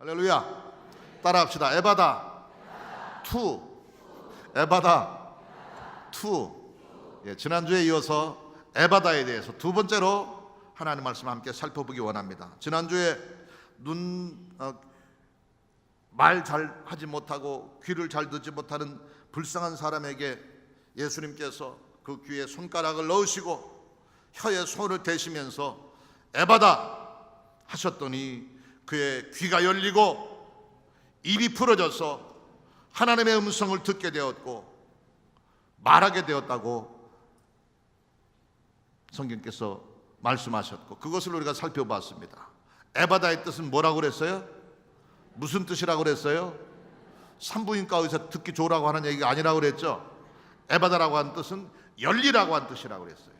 할렐루야. 따라합시다. 에바다 투. 에바다 투. 지난주에 이어서 에바다에 대해서 두 번째로 하나님 말씀 함께 살펴보기 원합니다. 지난주에 말 잘 하지 못하고 귀를 잘 듣지 못하는 불쌍한 사람에게 예수님께서 그 귀에 손가락을 넣으시고 혀에 손을 대시면서 에바다 하셨더니 그의 귀가 열리고 입이 풀어져서 하나님의 음성을 듣게 되었고 말하게 되었다고 성경께서 말씀하셨고, 그것을 우리가 살펴봤습니다. 에바다의 뜻은 뭐라고 그랬어요? 무슨 뜻이라고 그랬어요? 산부인과 의사 듣기 좋으라고 하는 얘기가 아니라고 그랬죠. 에바다라고 하는 뜻은 열리라고 하는 뜻이라고 그랬어요.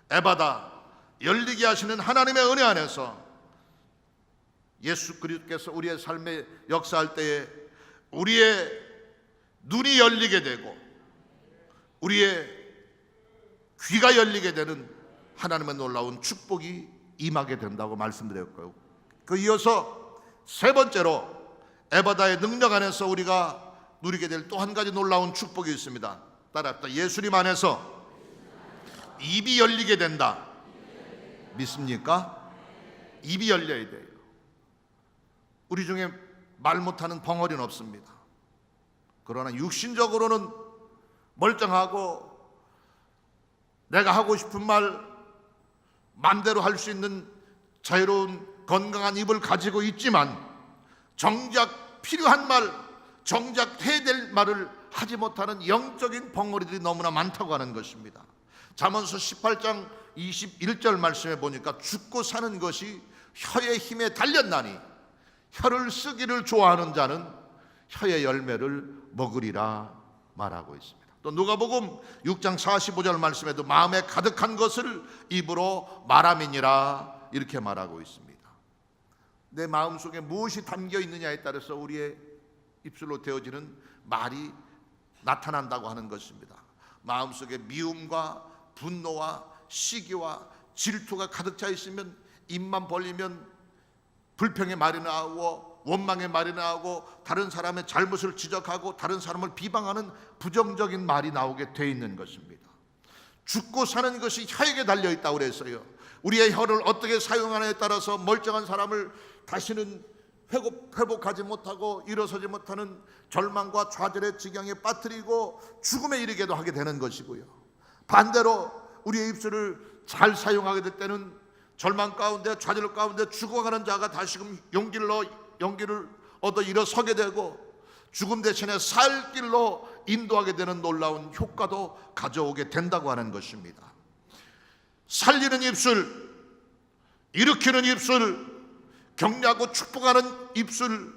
에바다, 열리게 하시는 하나님의 은혜 안에서 예수 그리스도께서 우리의 삶에 역사할 때에 우리의 눈이 열리게 되고 우리의 귀가 열리게 되는 하나님의 놀라운 축복이 임하게 된다고 말씀드렸고요. 그 이어서 세 번째로 에바다의 능력 안에서 우리가 누리게 될 또 한 가지 놀라운 축복이 있습니다. 따라합시다. 예수님 안에서 입이 열리게 된다. 믿습니까? 입이 열려야 돼요. 우리 중에 말 못하는 벙어리는 없습니다. 그러나 육신적으로는 멀쩡하고 내가 하고 싶은 말 마음대로 할 수 있는 자유로운 건강한 입을 가지고 있지만 정작 필요한 말, 정작 해야 될 말을 하지 못하는 영적인 벙어리들이 너무나 많다고 하는 것입니다. 잠언서 18장 21절 말씀에 보니까 죽고 사는 것이 혀의 힘에 달렸나니 혀를 쓰기를 좋아하는 자는 혀의 열매를 먹으리라 말하고 있습니다. 또 누가복음 6장 45절 말씀에도 마음에 가득한 것을 입으로 말함이니라 이렇게 말하고 있습니다. 내 마음속에 무엇이 담겨 있느냐에 따라서 우리의 입술로 되어지는 말이 나타난다고 하는 것입니다. 마음속에 미움과 분노와 시기와 질투가 가득 차 있으면 입만 벌리면 불평의 말이 나오고 원망의 말이 나오고 다른 사람의 잘못을 지적하고 다른 사람을 비방하는 부정적인 말이 나오게 돼 있는 것입니다. 죽고 사는 것이 혀에게 달려있다고 그랬어요. 우리의 혀를 어떻게 사용하느냐에 따라서 멀쩡한 사람을 다시는 회복하지 못하고 일어서지 못하는 절망과 좌절의 지경에 빠뜨리고 죽음에 이르게도 하게 되는 것이고요. 반대로 우리의 입술을 잘 사용하게 될 때는 절망 가운데 좌절 가운데 죽어가는 자가 다시금 용기를 얻어 일어서게 되고 죽음 대신에 살 길로 인도하게 되는 놀라운 효과도 가져오게 된다고 하는 것입니다. 살리는 입술, 일으키는 입술, 격려하고 축복하는 입술,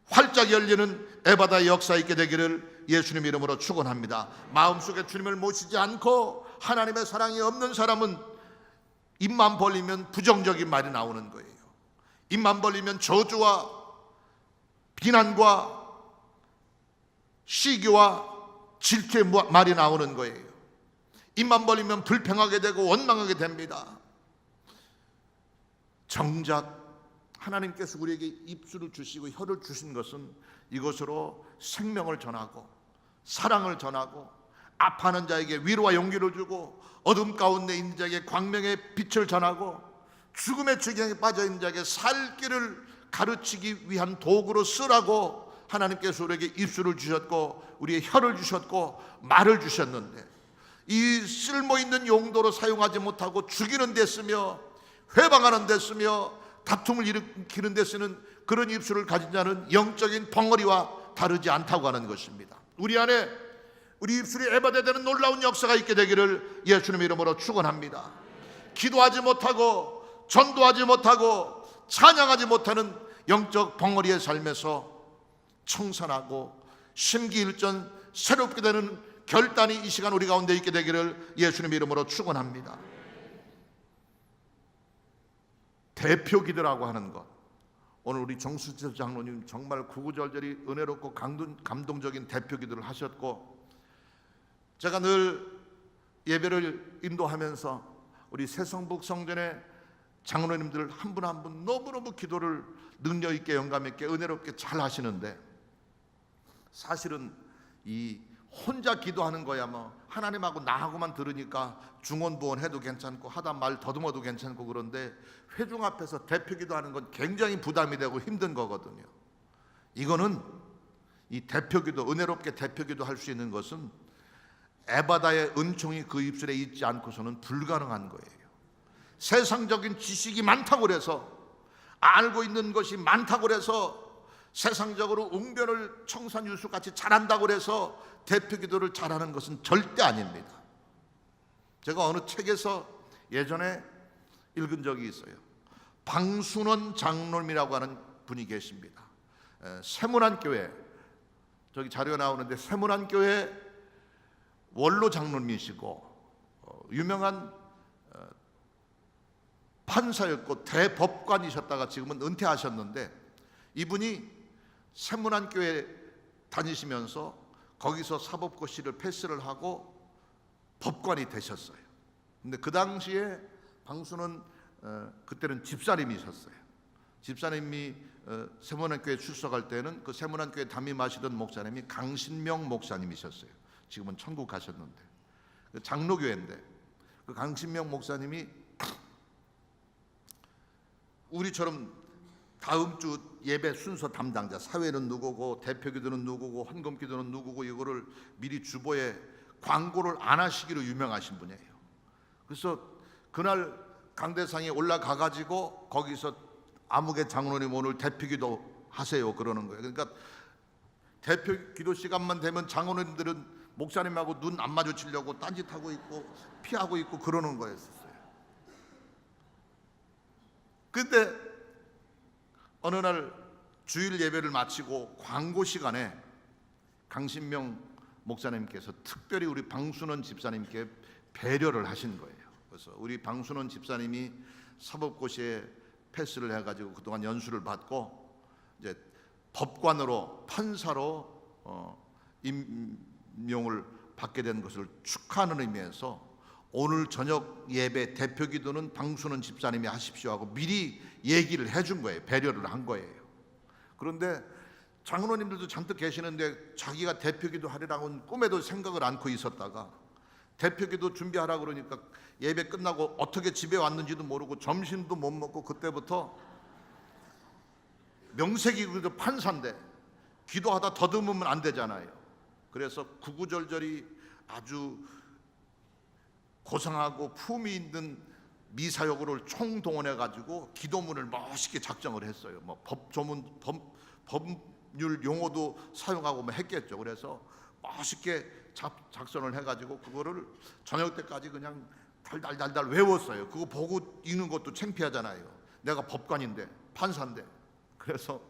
활짝 열리는 에바다의 역사 있게 되기를 예수님 이름으로 축원합니다. 마음속에 주님을 모시지 않고 하나님의 사랑이 없는 사람은 입만 벌리면 부정적인 말이 나오는 거예요. 입만 벌리면 저주와 비난과 시기와 질투의 말이 나오는 거예요. 입만 벌리면 불평하게 되고 원망하게 됩니다. 정작 하나님께서 우리에게 입술을 주시고 혀를 주신 것은 이것으로 생명을 전하고 사랑을 전하고 아파하는 자에게 위로와 용기를 주고 어둠 가운데 있는 자에게 광명의 빛을 전하고 죽음의 지경에 빠져 있는 자에게 살 길을 가르치기 위한 도구로 쓰라고 하나님께서 우리에게 입술을 주셨고 우리의 혀를 주셨고 말을 주셨는데 이 쓸모있는 용도로 사용하지 못하고 죽이는 데 쓰며 회방하는 데 쓰며 다툼을 일으키는 데 쓰는 그런 입술을 가진 자는 영적인 벙어리와 다르지 않다고 하는 것입니다. 우리 안에 우리 입술이 에바다되는 놀라운 역사가 있게 되기를 예수님 이름으로 축원합니다. 기도하지 못하고 전도하지 못하고 찬양하지 못하는 영적 벙어리의 삶에서 청산하고 심기일전 새롭게 되는 결단이 이 시간 우리 가운데 있게 되기를 예수님 이름으로 축원합니다. 대표기도라고 하는 것, 오늘 우리 정수철 장로님 정말 구구절절히 은혜롭고 감동적인 대표기도를 하셨고, 제가 늘 예배를 인도하면서 우리 새성북 성전에 장로님들 한 분 한 분 너무너무 기도를 능력 있게, 영감 있게, 은혜롭게 잘 하시는데, 사실은 이 혼자 기도하는 거야 뭐 하나님하고 나하고만 들으니까 중언부언 해도 괜찮고 하다 말 더듬어도 괜찮고, 그런데 회중 앞에서 대표 기도하는 건 굉장히 부담이 되고 힘든 거거든요. 이거는 이 대표 기도, 은혜롭게 대표 기도 할 수 있는 것은 에바다의 은총이 그 입술에 있지 않고서는 불가능한 거예요. 세상적인 지식이 많다고 그래서, 알고 있는 것이 많다고 그래서, 세상적으로 웅변을 청산유수같이 잘한다고 그래서 대표 기도를 잘하는 것은 절대 아닙니다. 제가 어느 책에서 예전에 읽은 적이 있어요. 방순원 장로님이라고 하는 분이 계십니다. 세문안교회, 저기 자료가 나오는데 세문안교회 원로 장로님이시고 유명한 판사였고 대법관이셨다가 지금은 은퇴하셨는데, 이분이 세문안교회 다니시면서 거기서 사법고시를 패스를 하고 법관이 되셨어요. 근데 그 당시에 방수는 그때는 집사님이셨어요. 집사님이 세문안교회 출석할 때는 그 세문안교회 담임하시던 목사님이 강신명 목사님이셨어요. 지금은 천국 가셨는데, 장로교회인데 그 강신명 목사님이 우리처럼 다음 주 예배 순서 담당자, 사회는 누구고 대표기도는 누구고 헌금기도는 누구고, 이거를 미리 주보에 광고를 안 하시기로 유명하신 분이에요. 그래서 그날 강대상에 올라가 가지고 거기서 아무개 장로님 오늘 대표기도 하세요 그러는 거예요. 그러니까 대표기도 시간만 되면 장로님들은 목사님하고 눈 안 마주치려고 딴짓하고 있고 피하고 있고 그러는 거였어요. 근데 어느 날 주일 예배를 마치고 광고 시간에 강신명 목사님께서 특별히 우리 방순원 집사님께 배려를 하신 거예요. 그래서 우리 방순원 집사님이 사법고시에 패스를 해가지고 그동안 연수를 받고 이제 법관으로, 판사로 임명을 받게 된 것을 축하하는 의미에서 오늘 저녁 예배 대표기도는 방순원 집사님이 하십시오 하고 미리 얘기를 해준 거예요. 배려를 한 거예요. 그런데 장로님들도 잔뜩 계시는데 자기가 대표기도 하리라고는 꿈에도 생각을 않고 있었다가 대표기도 준비하라 그러니까 예배 끝나고 어떻게 집에 왔는지도 모르고 점심도 못 먹고, 그때부터 명색이 그래도 판사인데 기도하다 더듬으면 안 되잖아요. 그래서 구구절절히 아주 고상하고 품위 있는 미사여구를 총동원해 가지고 기도문을 멋있게 작정을 했어요. 뭐 법률 용어도 사용하고 뭐 했겠죠. 그래서 멋있게 작성을 해 가지고 그거를 저녁 때까지 그냥 달달달달 외웠어요. 그거 보고 읽는 것도 창피하잖아요. 내가 법관인데, 판사인데. 그래서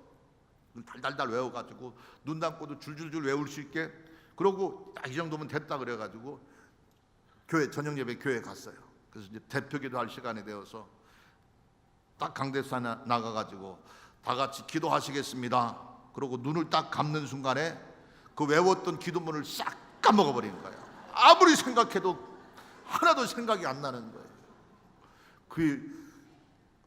달달달 외워 가지고 눈 감고도 줄줄줄 외울 수 있게, 그러고 이 정도면 됐다 그래 가지고 교회 저녁 예배 교회 갔어요. 그래서 이제 대표기도 할 시간이 되어서 딱 강대사 나가 가지고 다 같이 기도하시겠습니다. 그러고 눈을 딱 감는 순간에 그 외웠던 기도문을 싹 까먹어 버린 거예요. 아무리 생각해도 하나도 생각이 안 나는 거예요. 그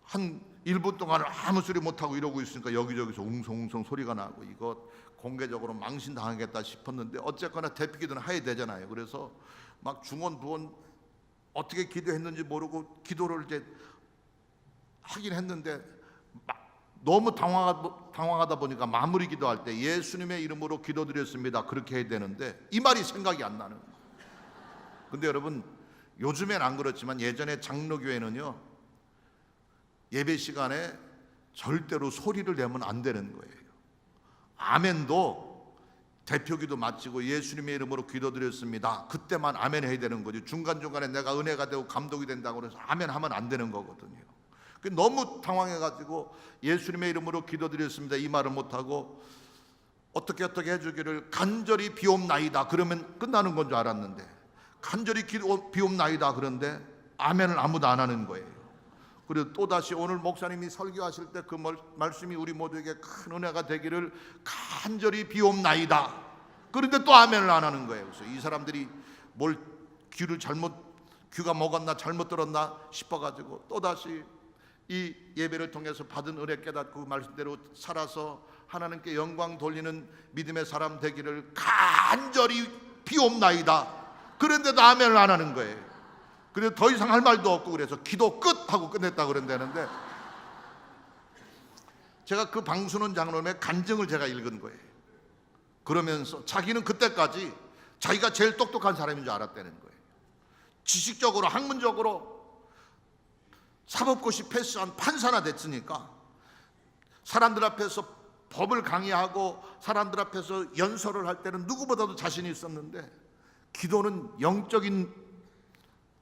한 1분 동안 아무 소리 못 하고 이러고 있으니까 여기저기서 웅성웅성 소리가 나고 이거 공개적으로 망신당하겠다 싶었는데 어쨌거나 대표기도는 해야 되잖아요. 그래서 막 중언부언 어떻게 기도했는지 모르고 기도를 이제 하긴 했는데 너무 당황하다 보니까 마무리 기도할 때 예수님의 이름으로 기도드렸습니다 그렇게 해야 되는데 이 말이 생각이 안 나는 거예요. 근데 여러분, 요즘엔 안 그렇지만 예전에 장로교회는요, 예배 시간에 절대로 소리를 내면 안 되는 거예요. 아멘도 대표기도 마치고 예수님의 이름으로 기도드렸습니다 그때만 아멘 해야 되는 거지, 중간중간에 내가 은혜가 되고 감동이 된다고 해서 아멘 하면 안 되는 거거든요. 너무 당황해가지고 예수님의 이름으로 기도드렸습니다 이 말을 못하고 어떻게 해주기를 간절히 비옵나이다 그러면 끝나는 건 줄 알았는데, 간절히 비옵나이다 그런데 아멘을 아무도 안 하는 거예요. 그리고 또다시 오늘 목사님이 설교하실 때 그 말씀이 우리 모두에게 큰 은혜가 되기를 간절히 비옵나이다. 그런데 또 아멘을 안 하는 거예요. 그래서 이 사람들이 뭘 귀가 먹었나 잘못 들었나 싶어가지고 또다시 이 예배를 통해서 받은 은혜 깨닫고 말씀대로 살아서 하나님께 영광 돌리는 믿음의 사람 되기를 간절히 비옵나이다. 그런데도 아멘을 안 하는 거예요. 그래서 더 이상 할 말도 없고 그래서 기도 끝 하고 끝냈다 그런다는데, 제가 그 방순원 장로님의 간증을 제가 읽은 거예요. 그러면서 자기는 그때까지 자기가 제일 똑똑한 사람인 줄 알았다는 거예요. 지식적으로 학문적으로 사법고시 패스한 판사나 됐으니까 사람들 앞에서 법을 강의하고 사람들 앞에서 연설을 할 때는 누구보다도 자신이 있었는데, 기도는 영적인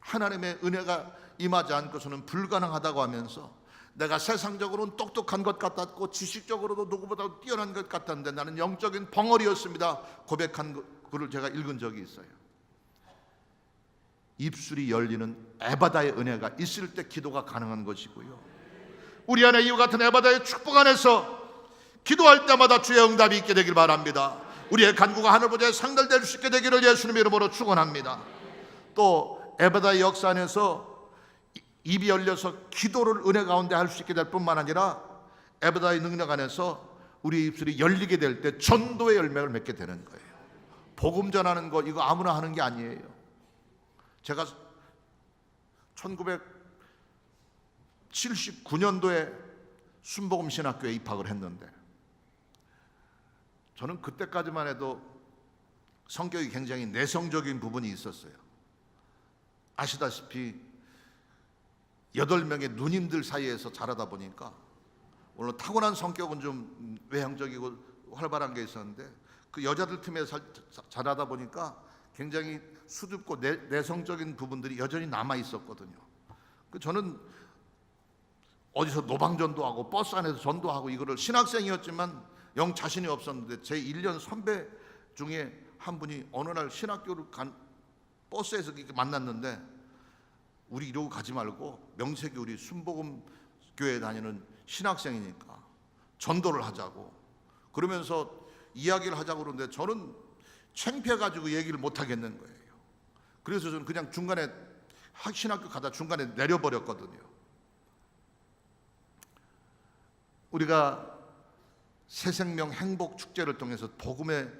하나님의 은혜가 임하지 않고서는 불가능하다고 하면서, 내가 세상적으로는 똑똑한 것 같았고 지식적으로도 누구보다도 뛰어난 것 같았는데 나는 영적인 벙어리였습니다 고백한 글을 제가 읽은 적이 있어요. 입술이 열리는 에바다의 은혜가 있을 때 기도가 가능한 것이고요, 우리 안에 이와 같은 에바다의 축복 안에서 기도할 때마다 주의 응답이 있게 되길 바랍니다. 우리의 간구가 하늘보좌에 상달될 수 있게 되기를 예수님의 이름으로 축원합니다. 또 에바다의 역사 안에서 입이 열려서 기도를 은혜 가운데 할 수 있게 될 뿐만 아니라 에바다의 능력 안에서 우리의 입술이 열리게 될 때 전도의 열매를 맺게 되는 거예요. 복음 전하는 거 이거 아무나 하는 게 아니에요. 제가 1979년도에 순복음 신학교에 입학을 했는데, 저는 그때까지만 해도 성격이 굉장히 내성적인 부분이 있었어요. 아시다시피 8명의 누님들 사이에서 자라다 보니까 물론 타고난 성격은 좀 외향적이고 활발한 게 있었는데, 그 여자들 틈에 자라다 보니까 굉장히 수줍고 내성적인 부분들이 여전히 남아 있었거든요. 저는 어디서 노방전도 하고 버스 안에서 전도하고 이거를, 신학생이었지만 영 자신이 없었는데 제 1년 선배 중에 한 분이 어느 날 신학교를 간 버스에서 이렇게 만났는데, 우리 이러고 가지 말고 명색이 우리 순복음 교회 다니는 신학생이니까 전도를 하자고 그러면서 이야기를 하자고 그러는데, 저는 창피해가지고 얘기를 못 하겠는 거예요. 그래서 저는 그냥 중간에 신학교 가다 중간에 내려버렸거든요. 우리가 새생명 행복 축제를 통해서 복음의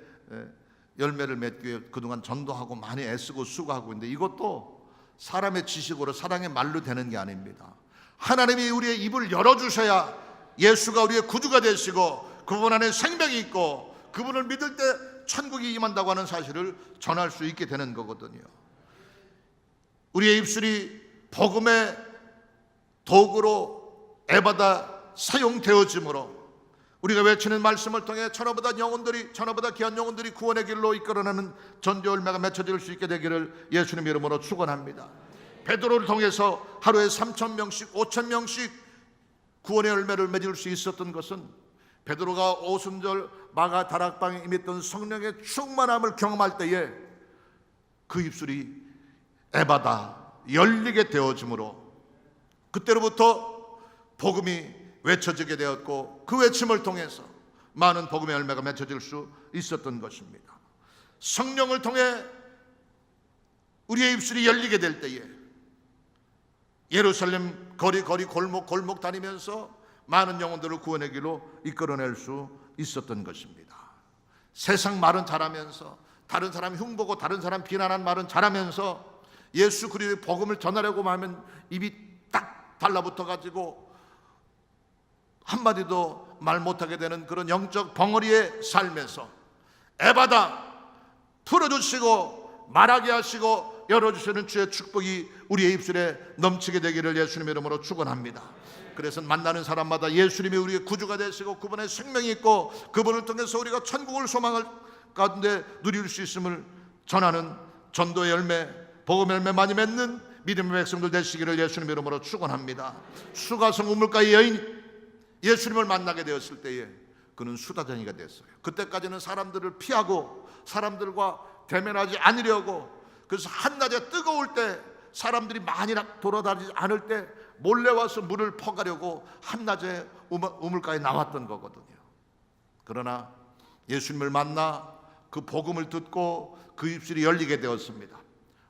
열매를 맺기 위해 그동안 전도하고 많이 애쓰고 수고하고 있는데, 이것도 사람의 지식으로 사랑의 말로 되는 게 아닙니다. 하나님이 우리의 입을 열어주셔야 예수가 우리의 구주가 되시고 그분 안에 생명이 있고 그분을 믿을 때 천국이 임한다고 하는 사실을 전할 수 있게 되는 거거든요. 우리의 입술이 복음의 도구로 에바다 사용되어짐으로 우리가 외치는 말씀을 통해 천하보다 귀한 영혼들이 구원의 길로 이끌어내는 전도 열매가 맺혀질 수 있게 되기를 예수님 이름으로 축원합니다. 베드로를 통해서 하루에 3,000명씩 5,000명씩 구원의 열매를 맺을 수 있었던 것은 베드로가 오순절 마가 다락방에 임했던 성령의 충만함을 경험할 때에 그 입술이 에바다 열리게 되어짐으로 그때로부터 복음이 외쳐지게 되었고, 그 외침을 통해서 많은 복음의 열매가 맺혀질 수 있었던 것입니다. 성령을 통해 우리의 입술이 열리게 될 때에 예루살렘 거리 골목 다니면서 많은 영혼들을 구원의 길로 이끌어낼 수 있었던 것입니다. 세상 말은 잘하면서, 다른 사람 흉보고 다른 사람 비난한 말은 잘하면서 예수 그리스도의 복음을 전하려고 하면 입이 딱 달라붙어 가지고 한마디도 말 못하게 되는 그런 영적 벙어리의 삶에서 에바다 풀어주시고 말하게 하시고 열어주시는 주의 축복이 우리의 입술에 넘치게 되기를 예수님의 이름으로 축원합니다. 그래서 만나는 사람마다 예수님이 우리의 구주가 되시고 그분의 생명이 있고 그분을 통해서 우리가 천국을 소망을 가운데 누릴 수 있음을 전하는 전도의 열매, 복음의 열매 많이 맺는 믿음의 백성들 되시기를 예수님의 이름으로 축원합니다. 수가성 우물가의 여인 예수님을 만나게 되었을 때에 그는 수다쟁이가 됐어요. 그때까지는 사람들을 피하고 사람들과 대면하지 않으려고, 그래서 한낮에 뜨거울 때 사람들이 많이 돌아다니지 않을 때 몰래 와서 물을 퍼가려고 한낮에 우물가에 나왔던 거거든요. 그러나 예수님을 만나 그 복음을 듣고 그 입술이 열리게 되었습니다.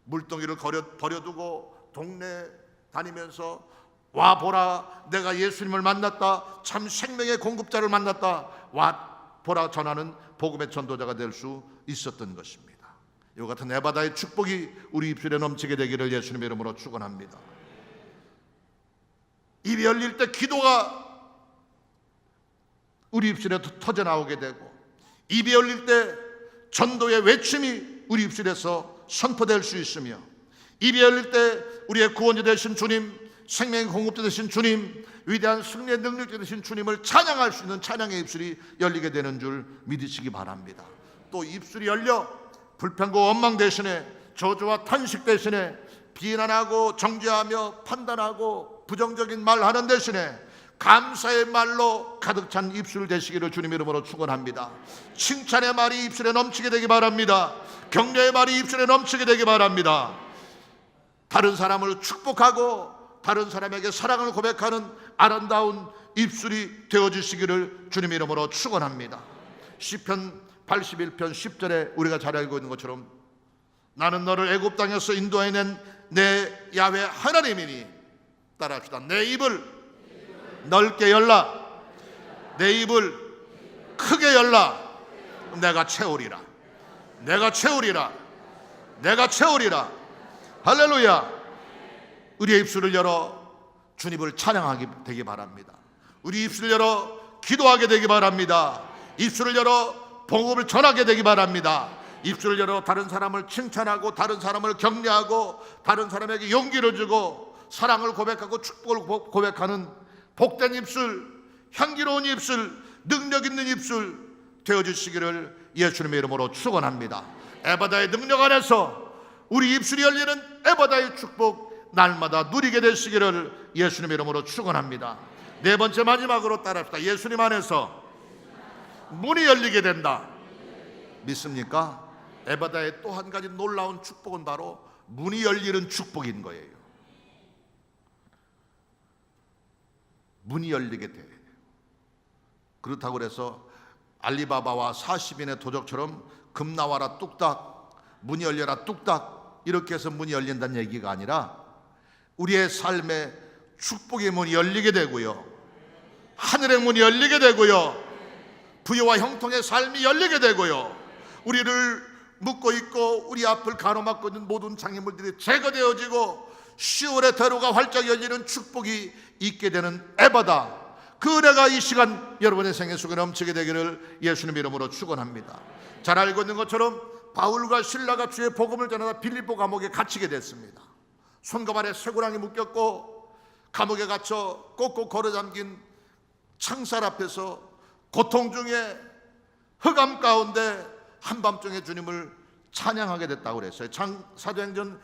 물동이를 버려두고 동네 다니면서 와 보라, 내가 예수님을 만났다, 참 생명의 공급자를 만났다, 와 보라 전하는 복음의 전도자가 될 수 있었던 것입니다. 이와 같은 에바다의 축복이 우리 입술에 넘치게 되기를 예수님의 이름으로 축원합니다. 입이 열릴 때 기도가 우리 입술에 터져 나오게 되고, 입이 열릴 때 전도의 외침이 우리 입술에서 선포될 수 있으며, 입이 열릴 때 우리의 구원자 되신 주님, 생명의 공급자 되신 주님, 위대한 승리의 능력자 되신 주님을 찬양할 수 있는 찬양의 입술이 열리게 되는 줄 믿으시기 바랍니다. 또 입술이 열려 불평과 원망 대신에, 저주와 탄식 대신에, 비난하고 정죄하며 판단하고 부정적인 말 하는 대신에 감사의 말로 가득 찬 입술 되시기를 주님 이름으로 축원합니다. 칭찬의 말이 입술에 넘치게 되기 바랍니다. 격려의 말이 입술에 넘치게 되기 바랍니다. 다른 사람을 축복하고 다른 사람에게 사랑을 고백하는 아름다운 입술이 되어주시기를 주님 이름으로 축원합니다. 시편 81편 10절에 우리가 잘 알고 있는 것처럼, 나는 너를 애굽 땅에서 인도해낸 내 야훼 하나님이니, 따라합시다. 내 입을 넓게 열라, 내 입을 크게 열라, 내가 채우리라, 내가 채우리라, 내가 채우리라. 할렐루야. 우리의 입술을 열어 주님을 찬양하게 되기 바랍니다. 우리 입술을 열어 기도하게 되기 바랍니다. 입술을 열어 복음을 전하게 되기 바랍니다. 입술을 열어 다른 사람을 칭찬하고 다른 사람을 격려하고 다른 사람에게 용기를 주고 사랑을 고백하고 축복을 고백하는 복된 입술, 향기로운 입술, 능력 있는 입술 되어주시기를 예수님의 이름으로 축원합니다. 에바다의 능력 안에서 우리 입술이 열리는 에바다의 축복 날마다 누리게 되시기를 예수님의 이름으로 축원합니다. 네 번째, 마지막으로 따라합시다. 예수님 안에서 문이 열리게 된다. 믿습니까? 에바다의 또 한 가지 놀라운 축복은 바로 문이 열리는 축복인 거예요. 문이 열리게 돼. 그렇다고 해서 알리바바와 40인의 도적처럼 금 나와라 뚝딱, 문이 열려라 뚝딱 이렇게 해서 문이 열린다는 얘기가 아니라, 우리의 삶에 축복의 문이 열리게 되고요, 하늘의 문이 열리게 되고요, 부여와 형통의 삶이 열리게 되고요, 우리를 묶고 있고 우리 앞을 가로막고 있는 모든 장애물들이 제거되어지고 시월의 대로가 활짝 열리는 축복이 있게 되는 에바다, 그 은혜가 이 시간 여러분의 생애 속에 넘치게 되기를 예수님 이름으로 축원합니다. 잘 알고 있는 것처럼 바울과 실라가 주의 복음을 전하다 빌립보 감옥에 갇히게 됐습니다. 손과 발에 쇠고랑이 묶였고 감옥에 갇혀 꼭꼭 걸어 잠긴 창살 앞에서 고통 중에 흑암 가운데 한밤중에 주님을 찬양하게 됐다고 그랬어요. 사도행전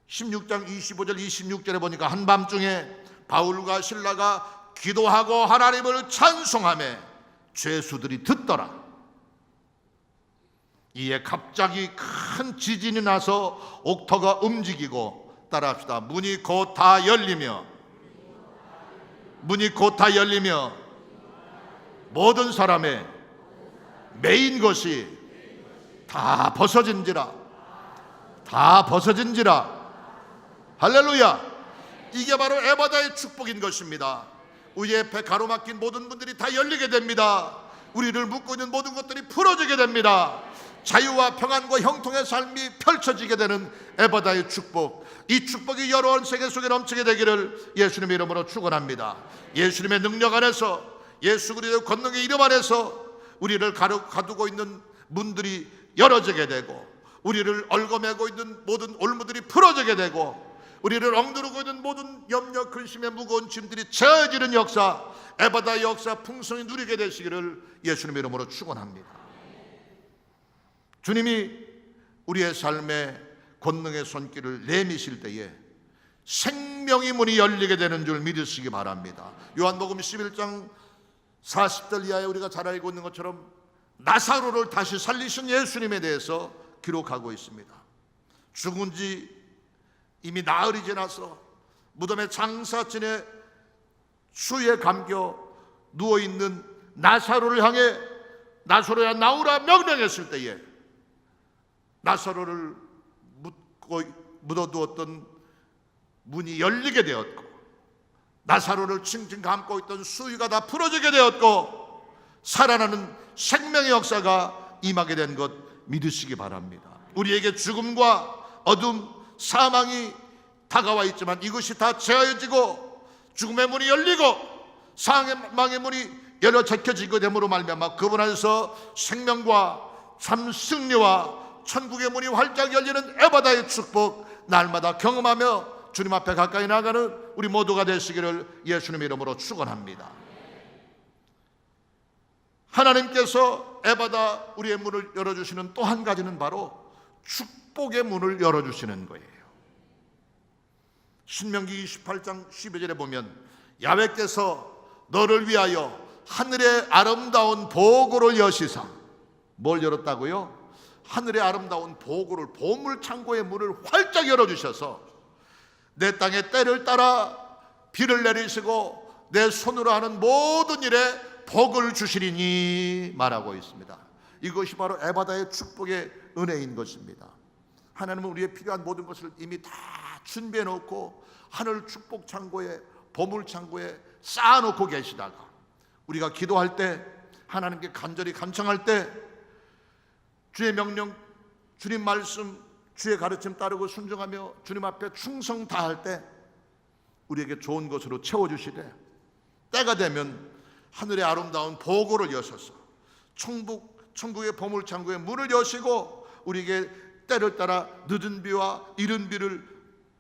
16장 25절 26절에 보니까 한밤중에 바울과 실라가 기도하고 하나님을 찬송하며 죄수들이 듣더라. 이에 갑자기 큰 지진이 나서 옥터가 움직이고, 따라합시다. 문이 곧 다 열리며, 문이 곧 다 열리며 모든 사람의 메인 것이 다 벗어진지라, 다 벗어진지라. 할렐루야. 이게 바로 에바다의 축복인 것입니다. 우리 옆에 가로막힌 모든 분들이 다 열리게 됩니다. 우리를 묶고 있는 모든 것들이 풀어지게 됩니다. 자유와 평안과 형통의 삶이 펼쳐지게 되는 에바다의 축복, 이 축복이 여러분 세계 속에 넘치게 되기를 예수님의 이름으로 축원합니다. 예수님의 능력 안에서, 예수 그리스도의 권능의 이름 안에서 우리를 가두고 있는 문들이 열어지게 되고, 우리를 얽어매고 있는 모든 올무들이 풀어지게 되고, 우리를 엉두르고 있는 모든 염려 근심의 무거운 짐들이 저어지는 역사, 에바다의 역사 풍성히 누리게 되시기를 예수님의 이름으로 축원합니다. 주님이 우리의 삶에 권능의 손길을 내미실 때에 생명의 문이 열리게 되는 줄 믿으시기 바랍니다. 요한복음 11장 40절 이하에 우리가 잘 알고 있는 것처럼 나사로를 다시 살리신 예수님에 대해서 기록하고 있습니다. 죽은 지 이미 나흘이 지나서 무덤의 장사진에 수에 감겨 누워있는 나사로를 향해 나사로야 나오라 명령했을 때에 나사로를 묻어두었던 문이 열리게 되었고, 나사로를 칭칭 감고 있던 수위가 다 풀어지게 되었고 살아나는 생명의 역사가 임하게 된 것 믿으시기 바랍니다. 우리에게 죽음과 어둠, 사망이 다가와 있지만 이것이 다 제하여지고 죽음의 문이 열리고 사망의 문이 열려 제껴지게 됨으로 말미암아 그분 안에서 생명과 참 승리와 천국의 문이 활짝 열리는 에바다의 축복 날마다 경험하며 주님 앞에 가까이 나가는 우리 모두가 되시기를 예수님의 이름으로 축원합니다. 하나님께서 에바다 우리의 문을 열어주시는 또 한 가지는 바로 축복의 문을 열어주시는 거예요. 신명기 28장 12절에 보면 야훼께서 너를 위하여 하늘의 아름다운 보고를 여시사, 뭘 열었다고요? 하늘의 아름다운 보고를, 보물창고의 문을 활짝 열어주셔서 내 땅의 때를 따라 비를 내리시고 내 손으로 하는 모든 일에 복을 주시리니 말하고 있습니다. 이것이 바로 에바다의 축복의 은혜인 것입니다. 하나님은 우리의 필요한 모든 것을 이미 다 준비해 놓고 하늘 축복 창고에, 보물 창고에 쌓아놓고 계시다가 우리가 기도할 때, 하나님께 간절히 간청할 때 주의 명령, 주님 말씀, 주의 가르침 따르고 순종하며 주님 앞에 충성 다할 때 우리에게 좋은 것으로 채워주시되 때가 되면 하늘의 아름다운 보고를 여셔서 천국의 보물창고의 문을 여시고 우리에게 때를 따라 늦은 비와 이른 비를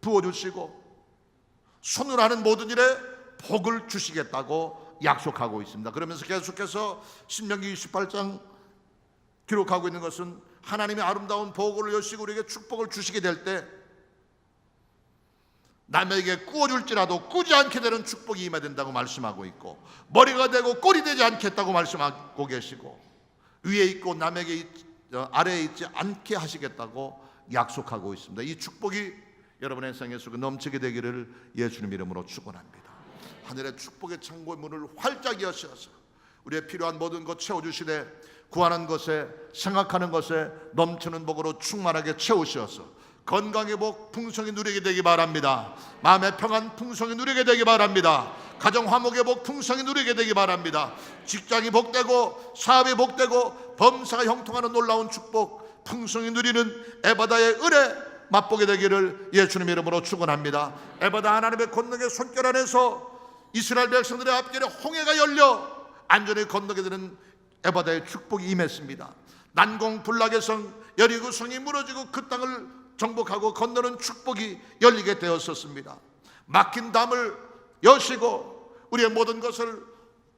부어주시고 손으로 하는 모든 일에 복을 주시겠다고 약속하고 있습니다. 그러면서 계속해서 신명기 28장 기록하고 있는 것은 하나님의 아름다운 보고를 여시고 우리에게 축복을 주시게 될 때 남에게 꾸어줄지라도 꾸지 않게 되는 축복이 임해야 된다고 말씀하고 있고 머리가 되고 꼴이 되지 않겠다고 말씀하고 계시고 위에 있고 남에게 아래에 있지 않게 하시겠다고 약속하고 있습니다. 이 축복이 여러분의 생애 속에 넘치게 되기를 예수님 이름으로 축원합니다. 하늘의 축복의 창고의 문을 활짝 여셔서 우리의 필요한 모든 것 채워주시되 구하는 것에 생각하는 것에 넘치는 복으로 충만하게 채우셔서 건강의 복 풍성히 누리게 되기 바랍니다. 마음의 평안 풍성히 누리게 되기 바랍니다. 가정 화목의 복 풍성히 누리게 되기 바랍니다. 직장이 복되고 사업이 복되고 범사가 형통하는 놀라운 축복 풍성히 누리는 에바다의 은혜 맛보게 되기를 예수님 이름으로 축원합니다. 에바다 하나님의 권능의 손길 안에서 이스라엘 백성들의 앞길에 홍해가 열려 안전히 건너게 되는 에바다의 축복이 임했습니다. 난공불락의 성 여리고 성이 무너지고 그 땅을 정복하고 건너는 축복이 열리게 되었었습니다. 막힌 담을 여시고 우리의 모든 것을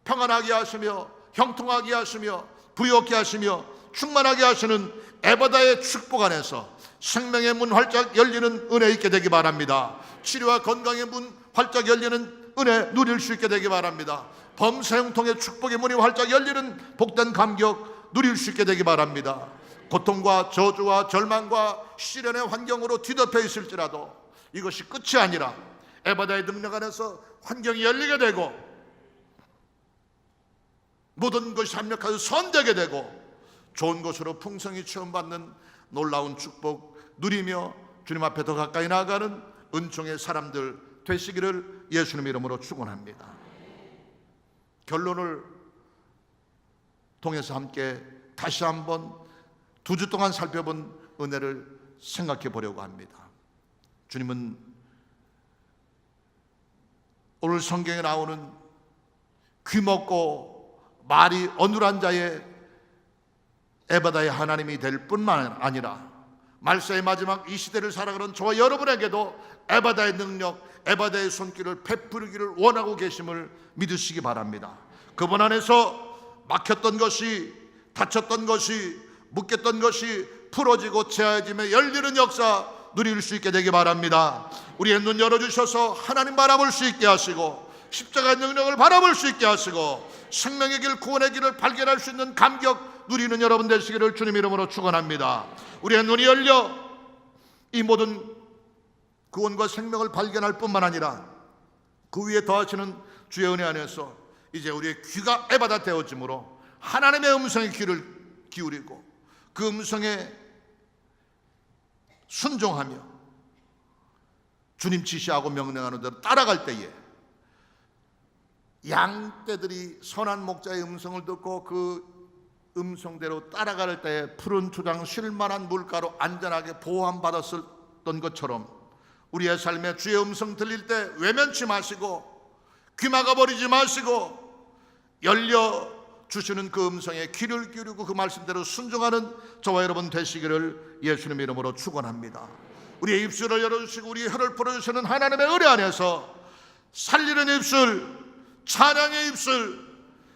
평안하게 하시며 형통하게 하시며 부유하게 하시며 충만하게 하시는 에바다의 축복 안에서 생명의 문 활짝 열리는 은혜 있게 되기 바랍니다. 치료와 건강의 문 활짝 열리는 은혜 누릴 수 있게 되기 바랍니다. 범사 형통의 축복의 문이 활짝 열리는 복된 감격 누릴 수 있게 되기 바랍니다. 고통과 저주와 절망과 시련의 환경으로 뒤덮여 있을지라도 이것이 끝이 아니라 에바다의 능력 안에서 환경이 열리게 되고 모든 것이 합력하여 선되게 되고 좋은 것으로 풍성히 체험받는 놀라운 축복 누리며 주님 앞에 더 가까이 나아가는 은총의 사람들 되시기를 예수님 이름으로 축원합니다. 결론을 통해서 함께 다시 한번 2주 동안 살펴본 은혜를 생각해 보려고 합니다. 주님은 오늘 성경에 나오는 귀먹고 말이 어눌한 자의 에바다의 하나님이 될 뿐만 아니라 말세의 마지막 이 시대를 살아가는 저와 여러분에게도 에바다의 능력, 에바다의 손길을 베푸기를 원하고 계심을 믿으시기 바랍니다. 그분 안에서 막혔던 것이, 닫혔던 것이, 묶였던 것이 풀어지고 제하여지며 열리는 역사 누릴 수 있게 되기 바랍니다. 우리의 눈 열어주셔서 하나님 바라볼 수 있게 하시고 십자가의 능력을 바라볼 수 있게 하시고 생명의 길, 구원의 길을 발견할 수 있는 감격 누리는 여러분 되시기를 주님 이름으로 축원합니다. 우리의 눈이 열려 이 모든 구원과 생명을 발견할 뿐만 아니라 그 위에 더하시는 주의 은혜 안에서 이제 우리의 귀가 에바다 되어짐으로 하나님의 음성에 귀를 기울이고 그 음성에 순종하며 주님 지시하고 명령하는 대로 따라갈 때에 양떼들이 선한 목자의 음성을 듣고 그 음성대로 따라갈 때 푸른 초장 쉴만한 물가로 안전하게 보호받았었던 것처럼 우리의 삶에 주의 음성 들릴 때 외면치 마시고 귀 막아버리지 마시고 열려주시는 그 음성에 귀를 기울이고 그 말씀대로 순종하는 저와 여러분 되시기를 예수님 이름으로 축원합니다. 우리의 입술을 열어주시고 우리의 혀를 풀어주시는 하나님의 은혜 안에서 살리는 입술, 찬양의 입술,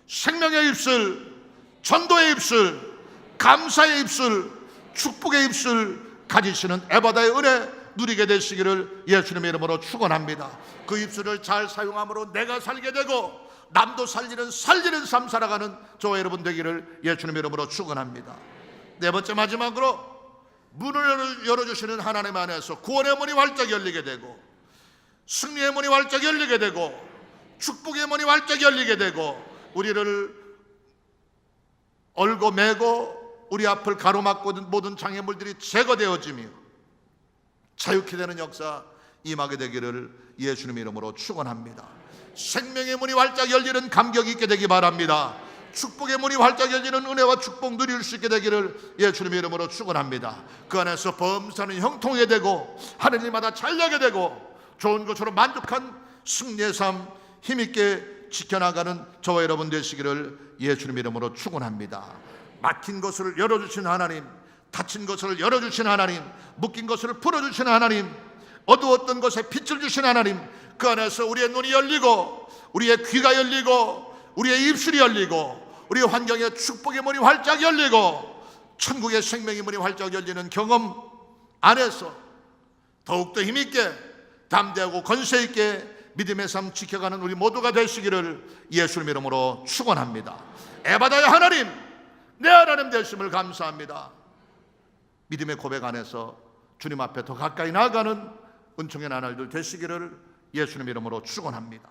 생명의 입술, 전도의 입술, 감사의 입술, 축복의 입술 가지시는 에바다의 은혜 누리게 되시기를 예수님의 이름으로 축원합니다. 그 입술을 잘 사용함으로 내가 살게 되고 남도 살리는 삶 살아가는 저와 여러분 되기를 예수님의 이름으로 축원합니다. 네 번째 마지막으로 문을 열어주시는 하나님 안에서 구원의 문이 활짝 열리게 되고 승리의 문이 활짝 열리게 되고 축복의 문이 활짝 열리게 되고 우리를 얼고 매고 우리 앞을 가로막고 모든 장애물들이 제거되어지며 자유케 되는 역사 임하게 되기를 예수님의 이름으로 축원합니다. 생명의 문이 활짝 열리는 감격이 있게 되기 바랍니다. 축복의 문이 활짝 열리는 은혜와 축복 누릴 수 있게 되기를 예수님의 이름으로 축원합니다. 그 안에서 범사는 형통하게 되고 하느님마다 잘나게 되고 좋은 것으로 만족한 승리의 삶 힘있게 지켜나가는 저와 여러분 되시기를 예수님의 이름으로 축원합니다. 막힌 것을 열어주신 하나님, 닫힌 것을 열어주신 하나님, 묶인 것을 풀어주신 하나님, 어두웠던 것에 빛을 주신 하나님, 그 안에서 우리의 눈이 열리고 우리의 귀가 열리고 우리의 입술이 열리고 우리의 환경에 축복의 문이 활짝 열리고 천국의 생명의 문이 활짝 열리는 경험 안에서 더욱더 힘있게 담대하고 권세 있게 믿음의 삶 지켜가는 우리 모두가 되시기를 예수님 이름으로 축원합니다. 에바다의 하나님, 내 하나님 되심을 감사합니다. 믿음의 고백 안에서 주님 앞에 더 가까이 나아가는 은총의 나날들 되시기를 예수님 이름으로 축원합니다.